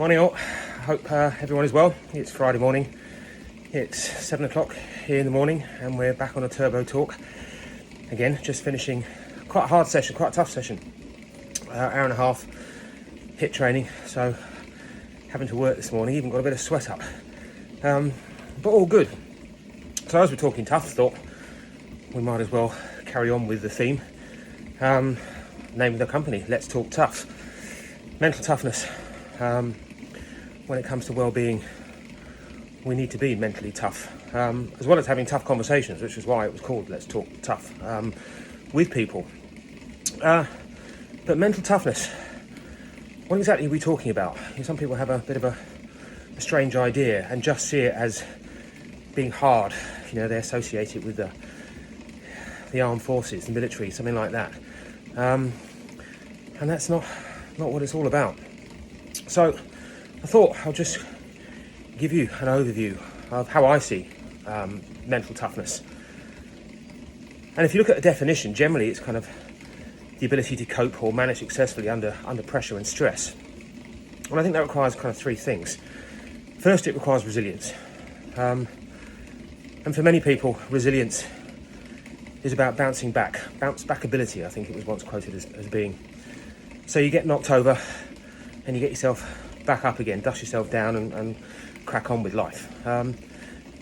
Morning all, hope everyone is well. It's Friday morning, it's 7 o'clock here in the morning and we're back on a turbo talk. Again, just finishing quite a hard session, quite a tough session. Hour and a half HIIT training, so having to work this morning, even got a bit of sweat up. But all good. So as we're talking tough, thought we might as well carry on with the theme. Name of the company, Let's Talk Tough. Mental toughness. When it comes to well-being, we need to be mentally tough, as well as having tough conversations, which is why it was called Let's Talk Tough, with people. But mental toughness, what exactly are we talking about? Some people have a bit of a strange idea and just see it as being hard. They associate it with the armed forces, the military, something like that. And that's not what it's all about. So I thought I'll just give you an overview of how I see mental toughness. And if you look at the definition, generally it's kind of the ability to cope or manage successfully under pressure and stress. And I think that requires kind of three things. First, it requires resilience. And for many people, resilience is about bouncing back. Bounce back ability, I think it was once quoted as being. So you get knocked over and you get yourself back up again, dust yourself down and crack on with life. And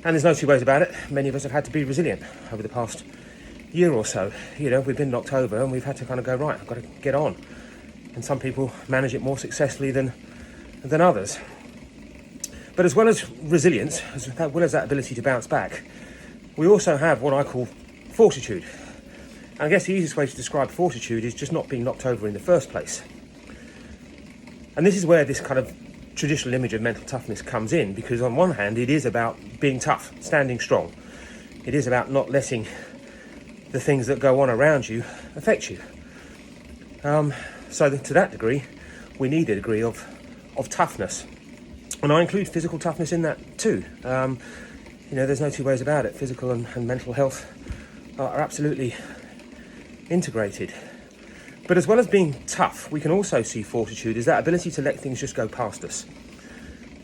there's no two ways about it. Many of us have had to be resilient over the past year or so. We've been knocked over and we've had to kind of go, right, I've got to get on. And some people manage it more successfully than others. But as well as resilience, as well as that ability to bounce back, we also have what I call fortitude. And I guess the easiest way to describe fortitude is just not being knocked over in the first place. And this is where this kind of traditional image of mental toughness comes in, because on one hand, it is about being tough, standing strong. It is about not letting the things that go on around you affect you. So to that degree, we need a degree of toughness. And I include physical toughness in that too. There's no two ways about it. Physical and mental health are absolutely integrated. But as well as being tough, we can also see fortitude as that ability to let things just go past us,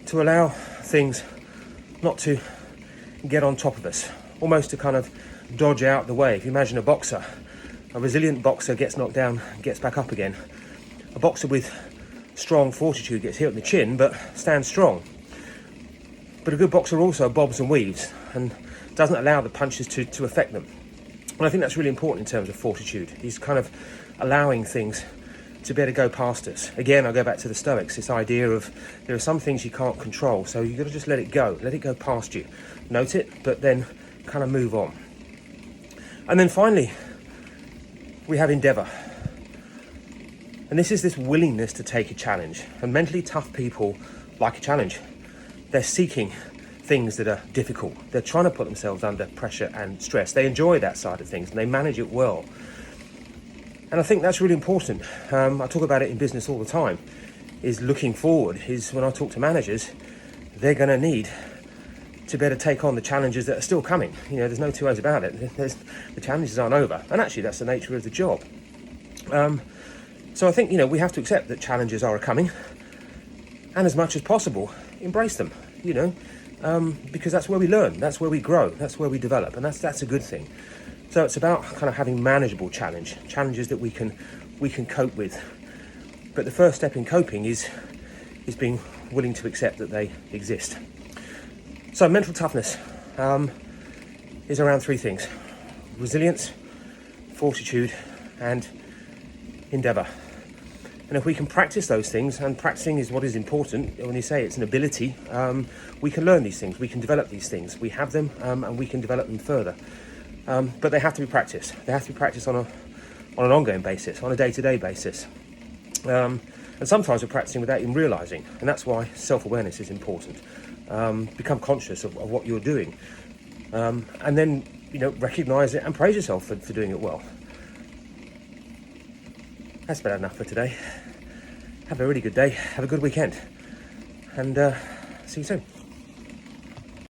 to allow things not to get on top of us, almost to kind of dodge out the way. If you imagine a resilient boxer gets knocked down, gets back up again. A boxer with strong fortitude gets hit on the chin, but stands strong. But a good boxer also bobs and weaves and doesn't allow the punches to affect them. And I think that's really important in terms of fortitude. He's kind of allowing things to be able to go past us. Again, I go back to the Stoics, this idea of there are some things you can't control, so you've got to just let it go past you. Note it, but then kind of move on. And then finally, we have endeavour. And this is this willingness to take a challenge. And mentally tough people like a challenge. They're seeking things that are difficult. They're trying to put themselves under pressure and stress. They enjoy that side of things and they manage it well. And I think that's really important. I talk about it in business all the time, is looking forward, is when I talk to managers, they're going to need to better take on the challenges that are still coming. There's no two ways about it. The challenges aren't over. And actually, that's the nature of the job. So I think, we have to accept that challenges are coming and as much as possible, embrace them, because that's where we learn, that's where we grow, that's where we develop, and that's a good thing. So it's about kind of having manageable challenges that we can cope with. But the first step in coping is being willing to accept that they exist. So mental toughness is around three things: resilience, fortitude, and endeavour. And if we can practice those things, and practicing is what is important, when you say it's an ability, we can learn these things, we can develop these things, we have them, and we can develop them further. But they have to be practiced. They have to be practiced on an ongoing basis, on a day-to-day basis. And sometimes we're practicing without even realising, and that's why self-awareness is important. Become conscious of what you're doing, and then recognise it and praise yourself for doing it well. That's about enough for today. Have a really good day. Have a good weekend. And see you soon.